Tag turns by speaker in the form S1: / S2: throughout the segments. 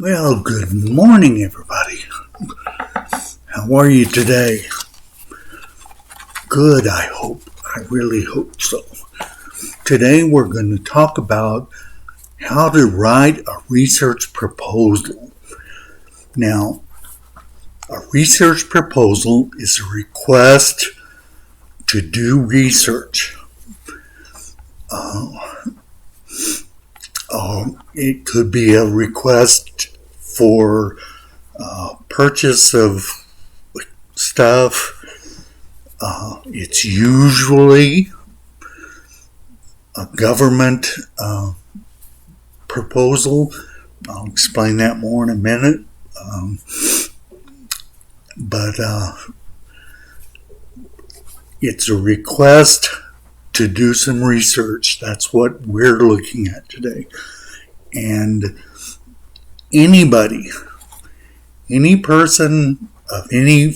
S1: Well, good morning, everybody. How are you today? Good, I hope. I really hope so. Today we're going to talk about how to write a research proposal. Now, a research proposal is a request to do research. It could be a request for purchase of stuff. It's usually a government proposal. I'll explain that more in a minute. But it's a request to do some research. That's what we're looking at today. And anybody, any person of any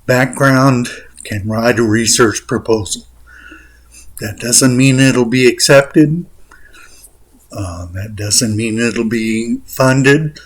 S1: background can write a research proposal. That doesn't mean it'll be accepted. That doesn't mean it'll be funded.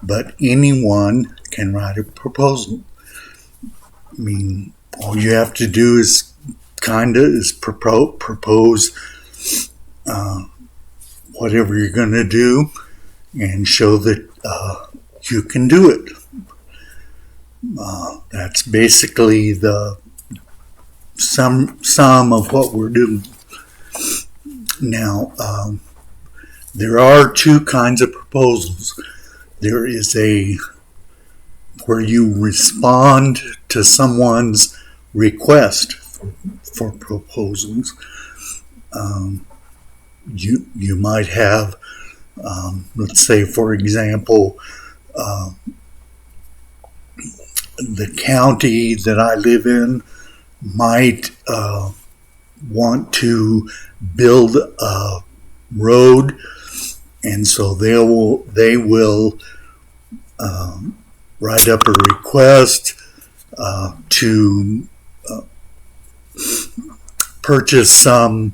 S1: But anyone can write a proposal. I mean, all you have to do is propose whatever you're going to do and show that you can do it. That's basically the sum of what we're doing. Now, there are two kinds of proposals. There is where you respond to someone's request for proposals. You might have, let's say, for example, the county that I live in might want to build a road, and so they will write up a request to purchase some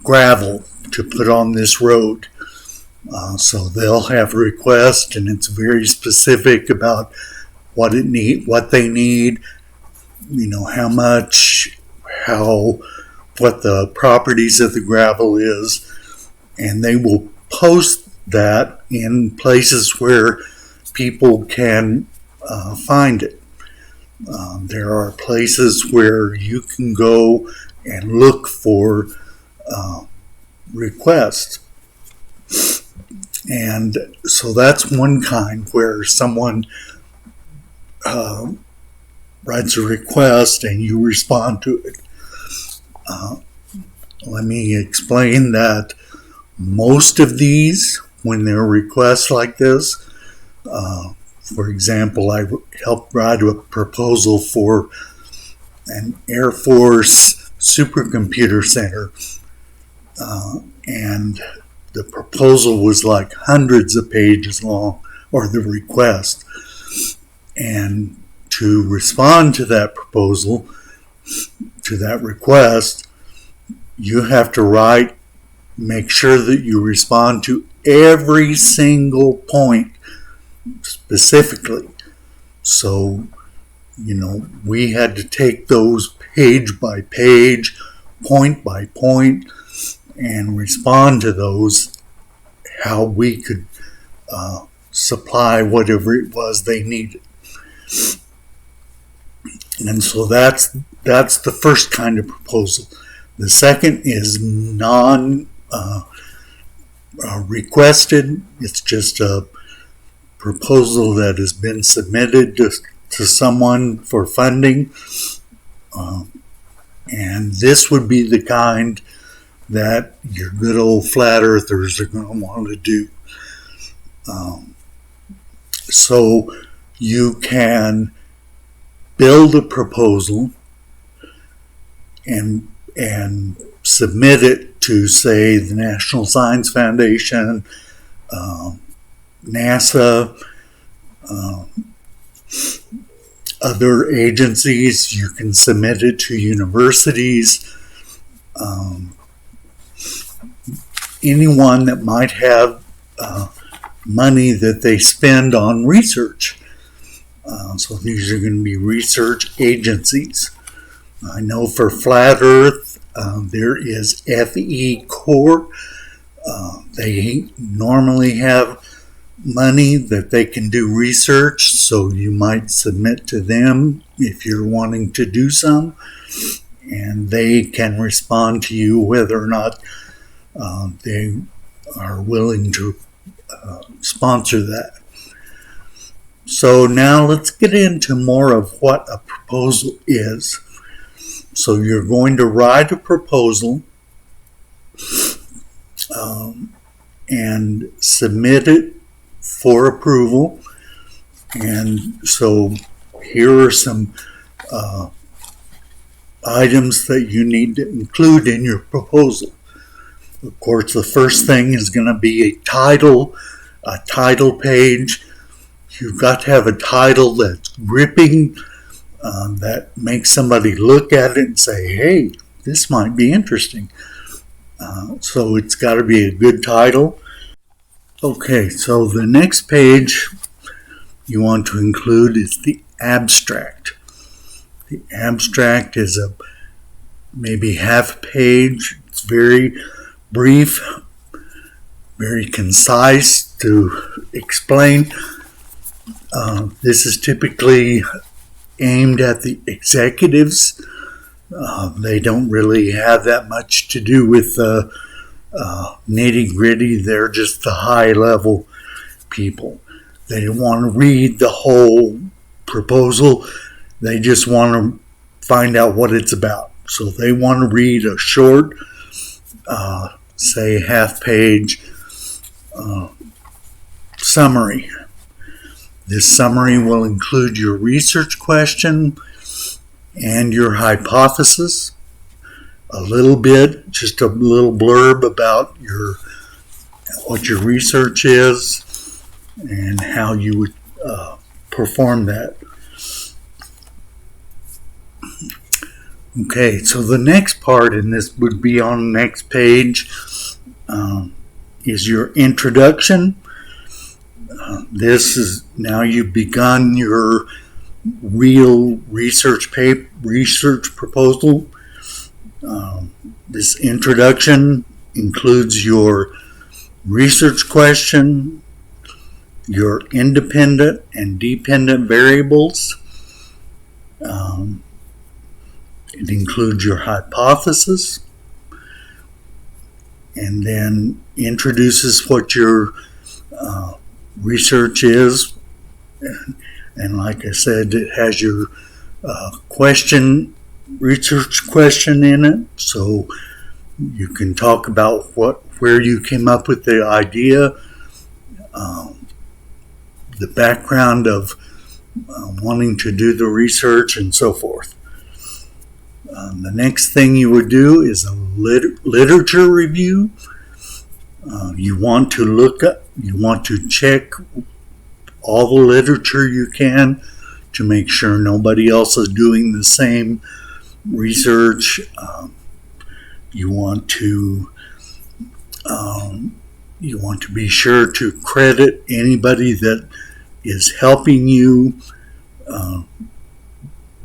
S1: gravel to put on this road. So they'll have a request, and it's very specific about what they need, how much, what the properties of the gravel is, and they will post that in places where people can find it. There are places where you can go and look for requests. And so that's one kind where someone writes a request and you respond to it. Let me explain that most of these, when there are requests like this, for example, I helped write a proposal for an Air Force supercomputer center, and the proposal was like hundreds of pages long, or the request. And to respond to that proposal, to that request, you have to make sure that you respond to every single point specifically. So, we had to take those page by page, point by point, and respond to those how we could supply whatever it was they needed. And so that's the first kind of proposal. The second is non-requested. It's just a proposal that has been submitted to someone for funding. And this would be the kind that your good old flat earthers are going to want to do. So you can build a proposal and submit it to, say, the National Science Foundation, NASA, other agencies. You can submit it to universities, anyone that might have money that they spend on research. So these are going to be research agencies. I know for Flat Earth, there is FE Corp. They normally have money that they can do research, so you might submit to them if you're wanting to do some, and they can respond to you whether or not they are willing to sponsor that. So now let's get into more of what a proposal is. So you're going to write a proposal and submit it for approval. And so here are some items that you need to include in your proposal. Of course, the first thing is going to be a title page. You've got to have a title that's gripping, that makes somebody look at it and say, hey, this might be interesting. So it's got to be a good title. Okay, so the next page you want to include is the abstract. The abstract is maybe half a page. It's very brief, very concise to explain. This is typically aimed at the executives. They don't really have that much to do with the nitty-gritty. They're just the high-level people. They don't want to read the whole proposal. They just want to find out what it's about. So they want to read a short, say half-page summary. This summary will include your research question and your hypothesis, a little bit, just a little blurb about what your research is and how you would perform that. Okay, so the next part, and this would be on the next page, is your introduction. This is now you've begun your real research proposal. This introduction includes your research question, your independent and dependent variables. It includes your hypothesis, and then introduces what your research is. And like I said, it has your research question in it, so you can talk about where you came up with the idea, the background of wanting to do the research, and so forth. The next thing you would do is a literature review. You want to check all the literature you can to make sure nobody else is doing the same research. You want to be sure to credit anybody that is helping you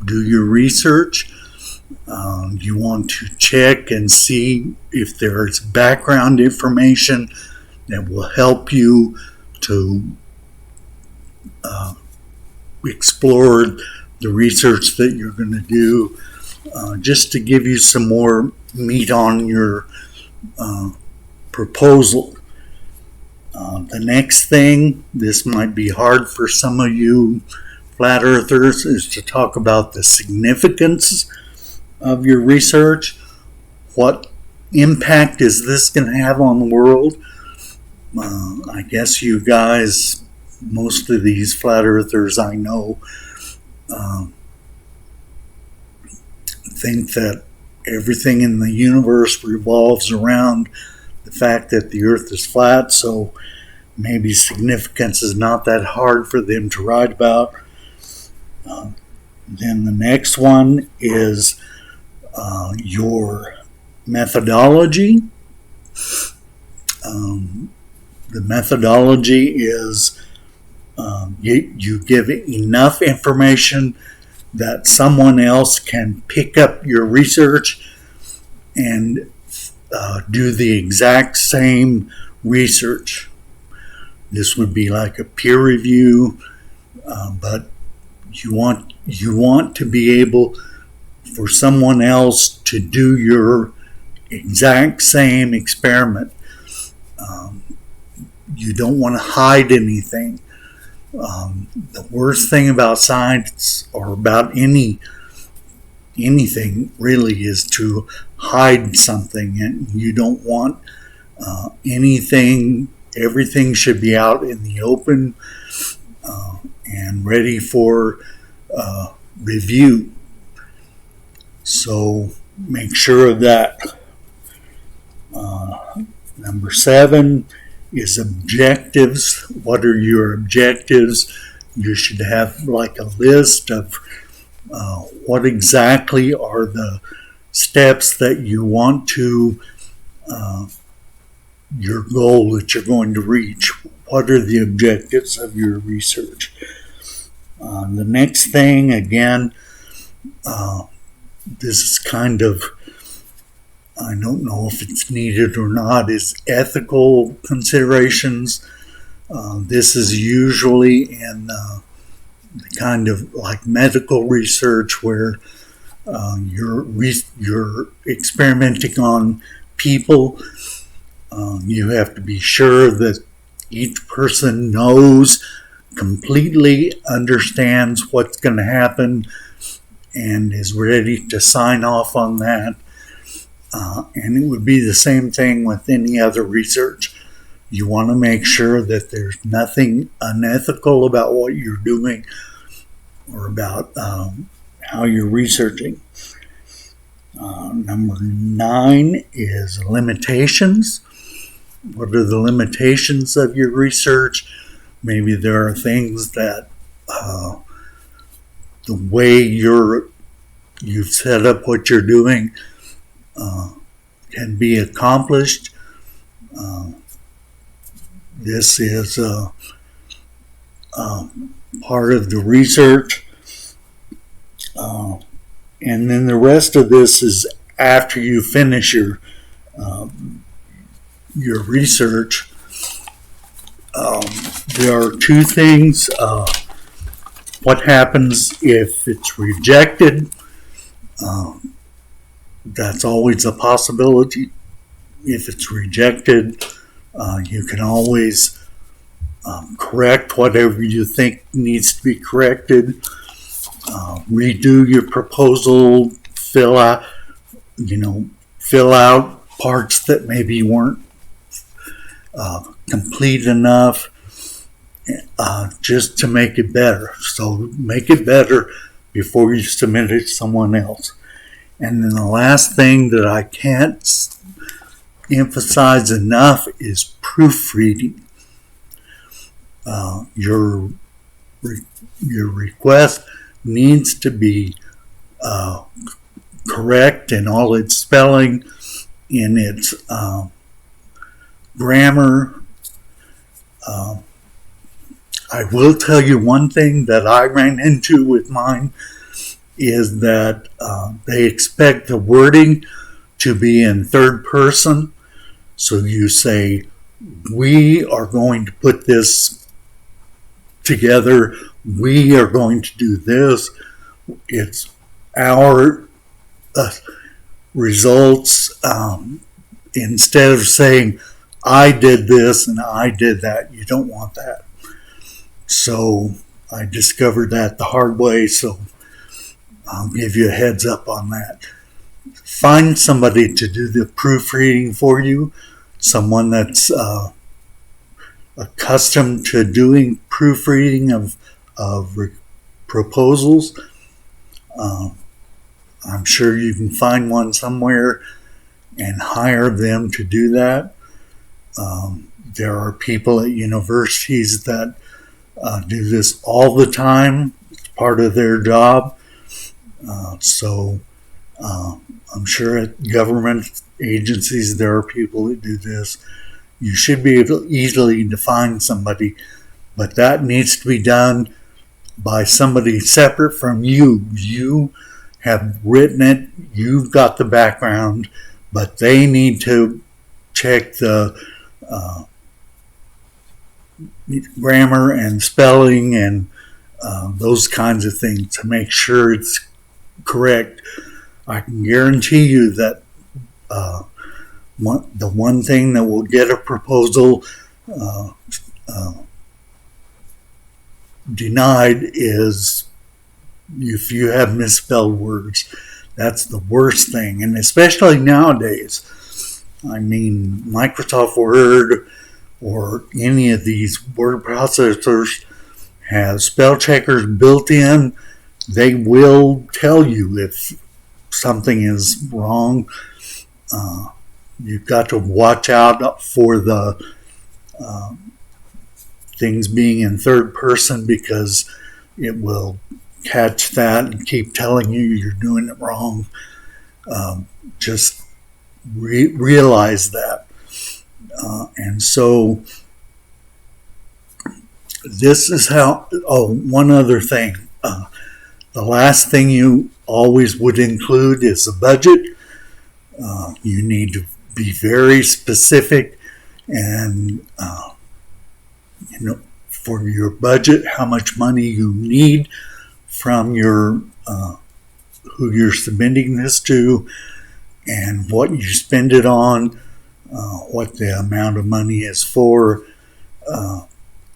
S1: do your research. You want to check and see if there is background information that will help you to explore the research that you're going to do, just to give you some more meat on your proposal. The next thing, this might be hard for some of you flat earthers, is to talk about the significance of your research. What impact is this going to have on the world? I guess you guys, most of these flat earthers I know, think that everything in the universe revolves around the fact that the earth is flat, so maybe significance is not that hard for them to write about. Then the next one is your methodology. The methodology is you give enough information that someone else can pick up your research and do the exact same research. This would be like a peer review, but you want to be able for someone else to do your exact same experiment. You don't want to hide anything. The worst thing about science or about anything really is to hide something, and you don't want everything should be out in the open and ready for review. So make sure of that. Number 7 is objectives. What are your objectives? You should have like a list of what exactly are the steps that you want to, your goal that you're going to reach. What are the objectives of your research? The next thing, again, this is kind of, I don't know if it's needed or not, is ethical considerations. This is usually in the kind of like medical research where you're experimenting on people. You have to be sure that each person knows, completely understands what's going to happen, and is ready to sign off on that. And it would be the same thing with any other research. You want to make sure that there's nothing unethical about what you're doing or about how you're researching. Number 9 is limitations. What are the limitations of your research? Maybe there are things that the way you've set up what you're doing can be accomplished. This is part of the research. And then the rest of this is after you finish your research. There are 2 things. What happens if it's rejected? That's always a possibility. If it's rejected, you can always correct whatever you think needs to be corrected. Redo your proposal, fill out parts that maybe weren't complete enough, just to make it better. So make it better before you submit it to someone else. And then the last thing that I can't emphasize enough is proofreading. Your request needs to be correct in all its spelling, in its grammar. I will tell you one thing that I ran into with mine is that they expect the wording to be in third person. So you say, we are going to put this together. We are going to do this. It's our results. Instead of saying, I did this and I did that. You don't want that. So I discovered that the hard way. So I'll give you a heads up on that. Find somebody to do the proofreading for you. Someone that's accustomed to doing proofreading of proposals. I'm sure you can find one somewhere and hire them to do that. There are people at universities that do this all the time. It's part of their job. So I'm sure at government agencies there are people that do this. you should be able to easily define somebody, but that needs to be done by somebody separate from you. You have written it, you've got the background, but they need to check the grammar and spelling and those kinds of things to make sure it's correct. I can guarantee you that the one thing that will get a proposal denied is if you have misspelled words. That's the worst thing, and especially nowadays. I mean, Microsoft Word or any of these word processors have spell checkers built in. They will tell you if something is wrong. You've got to watch out for the things being in third person, because it will catch that and keep telling you you're doing it wrong. Just realize that. And so this is how, one other thing. The last thing you always would include is a budget. You need to be very specific and, for your budget, how much money you need from your who you're submitting this to, and what you spend it on, what the amount of money is for,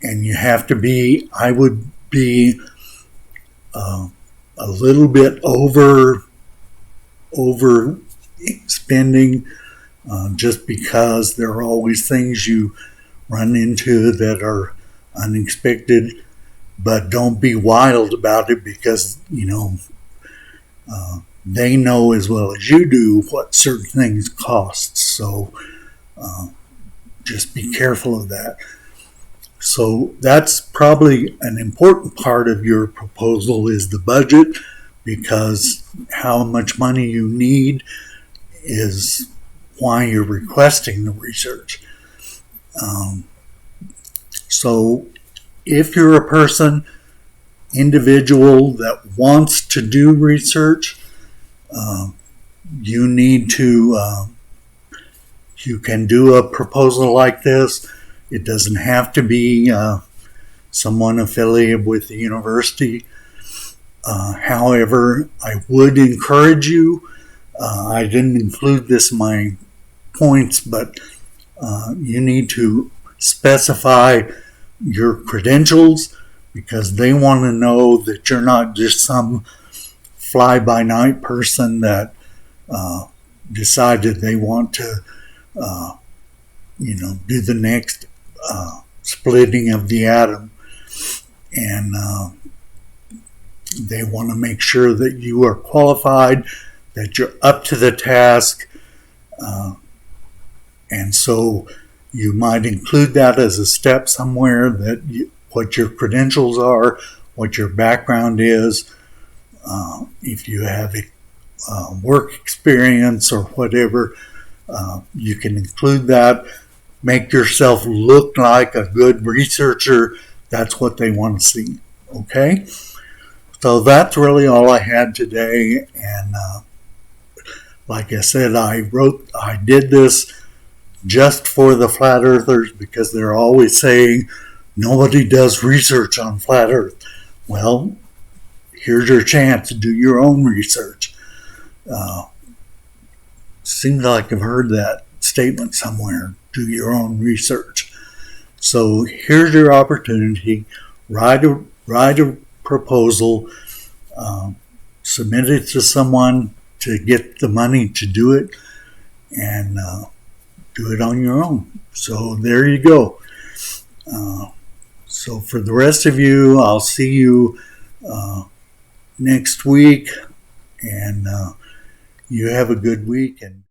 S1: and you have to be, I would be a little bit over spending, just because there are always things you run into that are unexpected, but don't be wild about it, because they know as well as you do what certain things cost. So just be careful of that. So that's probably an important part of your proposal, is the budget, because how much money you need is why you're requesting the research. So if you're a individual that wants to do research, you need to, you can do a proposal like this. It doesn't have to be someone affiliated with the university. However, I would encourage you, I didn't include this in my points, but you need to specify your credentials, because they want to know that you're not just some fly-by-night person that decided they want to do the next splitting of the atom, and they want to make sure that you are qualified, that you're up to the task, and so you might include that as a step somewhere, that what your credentials are, what your background is, if you have work experience or whatever, you can include that. Make yourself look like a good researcher. That's what they want to see. Okay? So that's really all I had today. And like I said, I did this just for the flat earthers, because they're always saying nobody does research on flat earth. Well, here's your chance to do your own research. Seems like I've heard that statement somewhere, do your own research. So here's your opportunity. Write a proposal, submit it to someone to get the money to do it, and do it on your own. So there you go. So for the rest of you, I'll see you next week, and you have a good week. And